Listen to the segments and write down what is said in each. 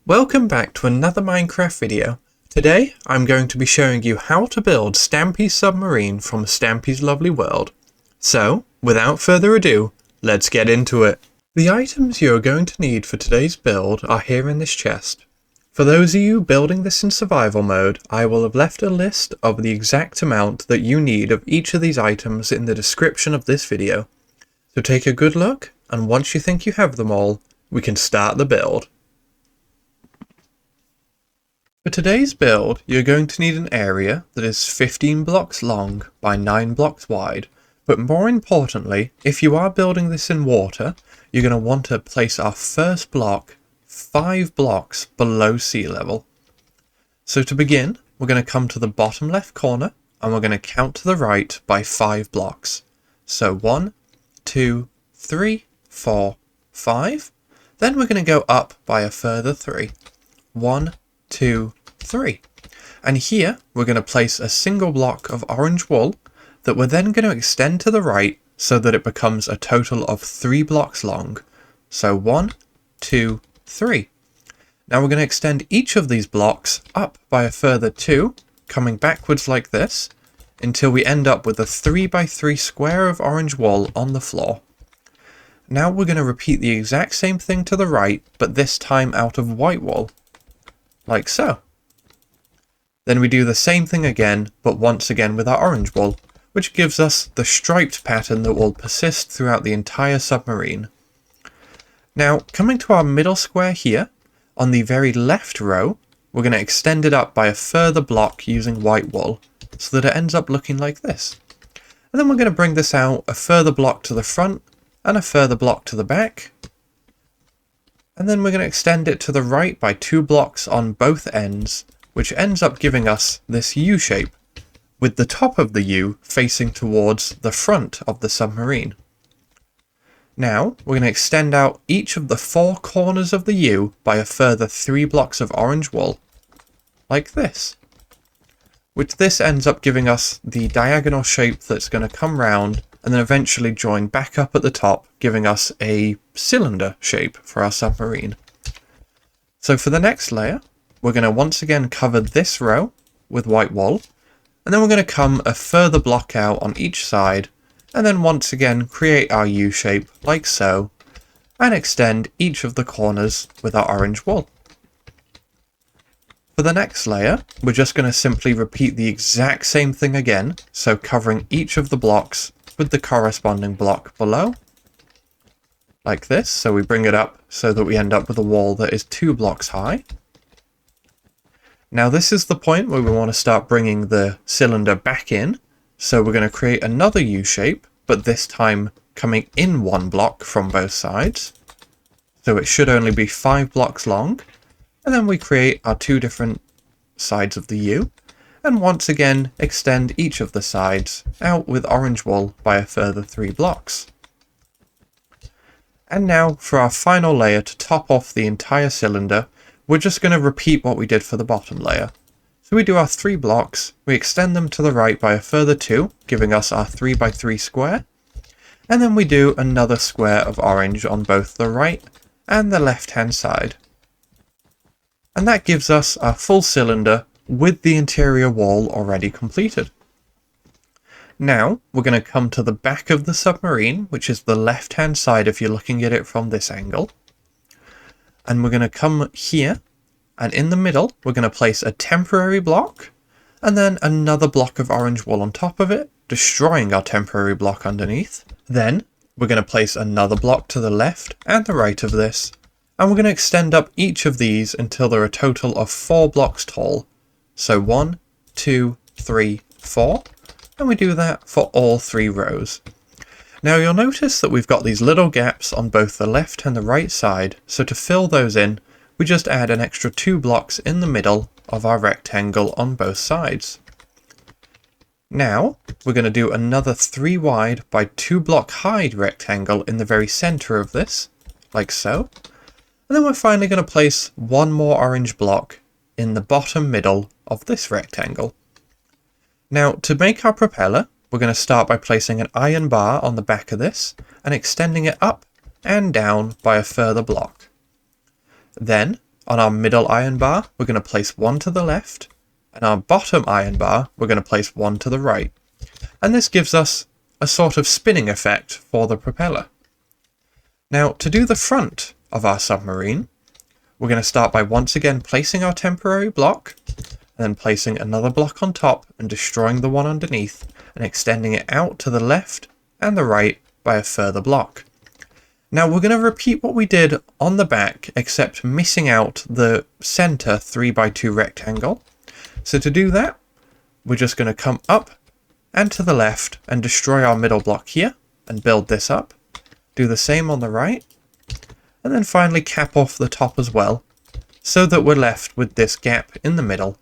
Welcome back to another Minecraft video. Today I'm going to be showing you how to build Stampy's submarine from Stampy's lovely world. So, without further ado, let's get into it. The items you are going to need for today's build are here in this chest. For those of you building this in survival mode, I will have left a list of the exact amount that you need of each of these items in the description of this video. So take a good look, and once you think you have them all, we can start the build. For today's build, you're going to need an area that is 15 blocks long by 9 blocks wide, but more importantly, if you are building this in water, you're going to want to place our first block 5 blocks below sea level. So to begin, we're going to come to the bottom left corner, and we're going to count to the right by 5 blocks. So 1, 2, 3, 4, 5. Then we're going to go up by a further 3. 1, 2, 3. And here we're going to place a single block of orange wool that we're then going to extend to the right so that it becomes a total of 3 blocks long. So 1, 2, 3. Now we're going to extend each of these blocks up by a further 2, coming backwards like this, until we end up with a 3 by 3 square of orange wool on the floor. Now we're going to repeat the exact same thing to the right, but this time out of white wool. Like so. Then we do the same thing again, but once again with our orange wool, which gives us the striped pattern that will persist throughout the entire submarine. Now, coming to our middle square here, on the very left row, we're going to extend it up by a further block using white wool, so that it ends up looking like this. And then we're going to bring this out a further block to the front, and a further block to the back. And then we're going to extend it to the right by 2 blocks on both ends, which ends up giving us this U shape, with the top of the U facing towards the front of the submarine. Now, we're going to extend out each of the 4 corners of the U by a further 3 blocks of orange wool, like this. Which this ends up giving us the diagonal shape that's going to come round and then eventually join back up at the top, giving us a cylinder shape for our submarine. So for the next layer, we're going to once again cover this row with white wool, and then we're going to come a further block out on each side, and then once again create our U shape like so, and extend each of the corners with our orange wool. For the next layer, we're just going to simply repeat the exact same thing again, so covering each of the blocks with the corresponding block below, like this. So we bring it up so that we end up with a wall that is 2 blocks high. Now this is the point where we want to start bringing the cylinder back in, so we're going to create another U shape, but this time coming in 1 block from both sides. So it should only be 5 blocks long, and then we create our 2 different sides of the U, and once again extend each of the sides out with orange wool by a further 3 blocks. And now for our final layer to top off the entire cylinder, we're just going to repeat what we did for the bottom layer. So we do our 3 blocks, we extend them to the right by a further 2, giving us our 3 by 3 square, and then we do another square of orange on both the right and the left hand side. And that gives us our full cylinder with the interior wall already completed. Now we're going to come to the back of the submarine, which is the left hand side if you're looking at it from this angle. And we're going to come here, and in the middle we're going to place a temporary block, and then another block of orange wool on top of it, destroying our temporary block underneath. Then we're going to place another block to the left and the right of this, and we're going to extend up each of these until they're a total of 4 blocks tall. So 1, 2, 3, 4, and we do that for all 3 rows. Now you'll notice that we've got these little gaps on both the left and the right side, so to fill those in, we just add an extra 2 blocks in the middle of our rectangle on both sides. Now we're going to do another 3 wide by 2 block high rectangle in the very center of this, like so, and then we're finally going to place 1 more orange block in the bottom middle of this rectangle. Now to make our propeller, we're going to start by placing an iron bar on the back of this and extending it up and down by a further block. Then on our middle iron bar, we're going to place one to the left, and our bottom iron bar, we're going to place one to the right. And this gives us a sort of spinning effect for the propeller. Now, to do the front of our submarine, we're going to start by once again placing our temporary block, and then placing another block on top and destroying the one underneath, and extending it out to the left and the right by a further block. Now we're going to repeat what we did on the back, except missing out the center 3x2 rectangle. So to do that, we're just going to come up and to the left and destroy our middle block here and build this up. Do the same on the right, and then finally cap off the top as well, so that we're left with this gap in the middle.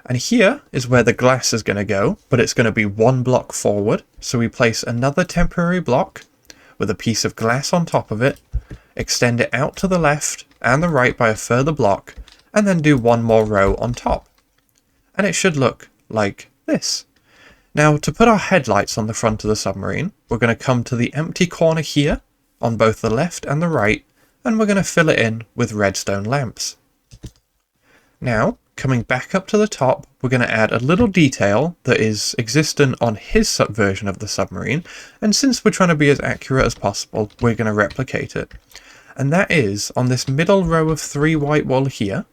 And here is where the glass is going to go, but it's going to be one block forward. So we place another temporary block with a piece of glass on top of it, extend it out to the left and the right by a further block, and then do one more row on top. And it should look like this. Now, to put our headlights on the front of the submarine, we're going to come to the empty corner here on both the left and the right, and we're going to fill it in with redstone lamps. Now, coming back up to the top, we're going to add a little detail that is existent on his version of the submarine, and since we're trying to be as accurate as possible, we're going to replicate it. And that is on this middle row of 3 white wool here,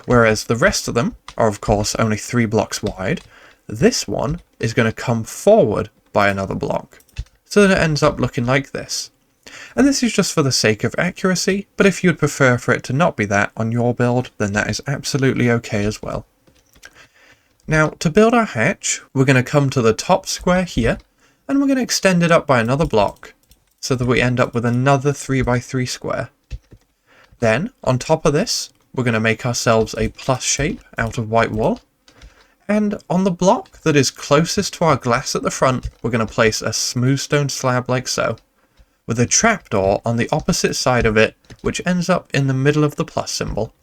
whereas the rest of them are of course only 3 blocks wide. This one is going to come forward by another block, so that it ends up looking like this. And this is just for the sake of accuracy, but if you'd prefer for it to not be that on your build, then that is absolutely okay as well. Now, to build our hatch, we're going to come to the top square here, and we're going to extend it up by another block, so that we end up with another 3x3 square. Then, on top of this, we're going to make ourselves a plus shape out of white wool, and on the block that is closest to our glass at the front, we're going to place a smooth stone slab like so, with a trapdoor on the opposite side of it, which ends up in the middle of the plus symbol.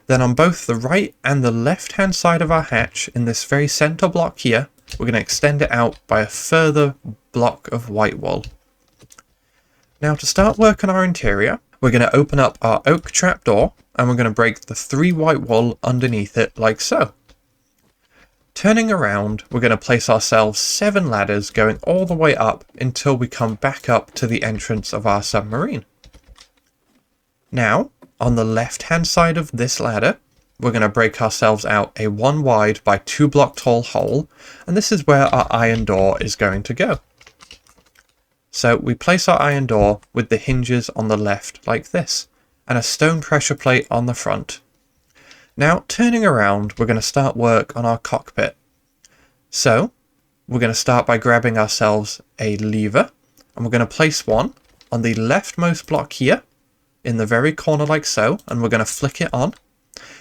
Then on both the right and the left hand side of our hatch, in this very center block here, we're going to extend it out by a further block of white wool. Now to start work on our interior, we're going to open up our oak trapdoor, and we're going to break the 3 white wool underneath it like so. Turning around, we're going to place ourselves 7 ladders going all the way up until we come back up to the entrance of our submarine. Now, on the left hand side of this ladder, we're going to break ourselves out a 1 wide by 2 block tall hole, and this is where our iron door is going to go. So we place our iron door with the hinges on the left like this, and a stone pressure plate on the front. Now, turning around, we're going to start work on our cockpit. So, we're going to start by grabbing ourselves a lever, and we're going to place one on the leftmost block here, in the very corner like so, and we're going to flick it on.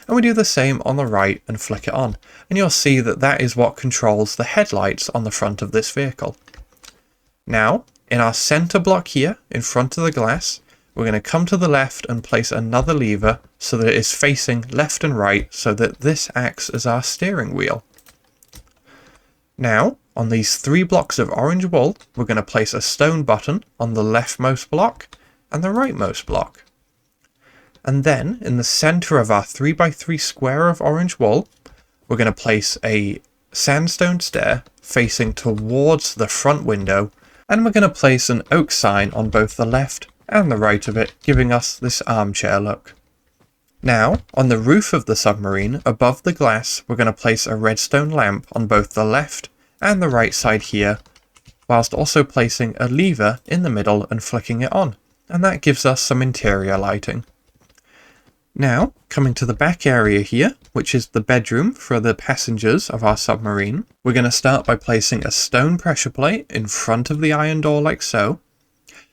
And we do the same on the right and flick it on. And you'll see that that is what controls the headlights on the front of this vehicle. Now, in our center block here, in front of the glass, we're going to come to the left and place another lever so that it is facing left and right, so that this acts as our steering wheel. Now, on these 3 blocks of orange wool, we're going to place a stone button on the leftmost block and the rightmost block. And then, in the center of our 3x3 square of orange wool, we're going to place a sandstone stair facing towards the front window, and we're going to place an oak sign on both the left and the right of it, giving us this armchair look. Now, on the roof of the submarine, above the glass, we're going to place a redstone lamp on both the left and the right side here, whilst also placing a lever in the middle and flicking it on, and that gives us some interior lighting. Now, coming to the back area here, which is the bedroom for the passengers of our submarine, we're going to start by placing a stone pressure plate in front of the iron door like so.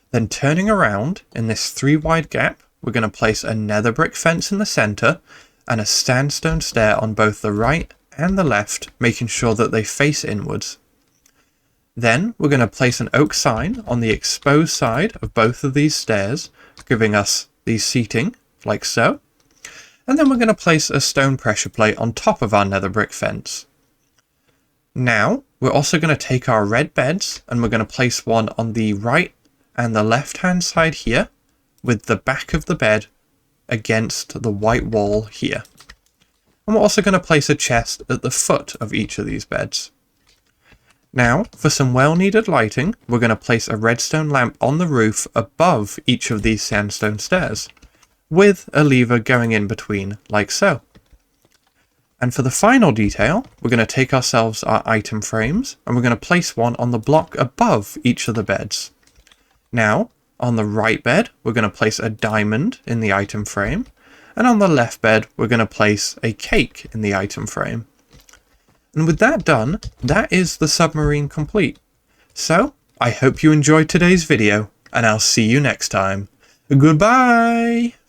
Then turning around, in this 3 wide gap, we're going to place a nether brick fence in the center and a sandstone stair on both the right and the left, making sure that they face inwards. Then we're going to place an oak sign on the exposed side of both of these stairs, giving us the seating like so. And then we're going to place a stone pressure plate on top of our nether brick fence. Now, we're also going to take our red beds and we're going to place one on the right and the left hand side here, with the back of the bed against the white wall here. And we're also going to place a chest at the foot of each of these beds. Now, for some well-needed lighting, we're going to place a redstone lamp on the roof above each of these sandstone stairs, with a lever going in between, like so. And for the final detail, we're going to take ourselves our item frames, and we're going to place one on the block above each of the beds. Now, on the right bed, we're going to place a diamond in the item frame, and on the left bed, we're going to place a cake in the item frame. And with that done, that is the submarine complete. So, I hope you enjoyed today's video, and I'll see you next time. Goodbye!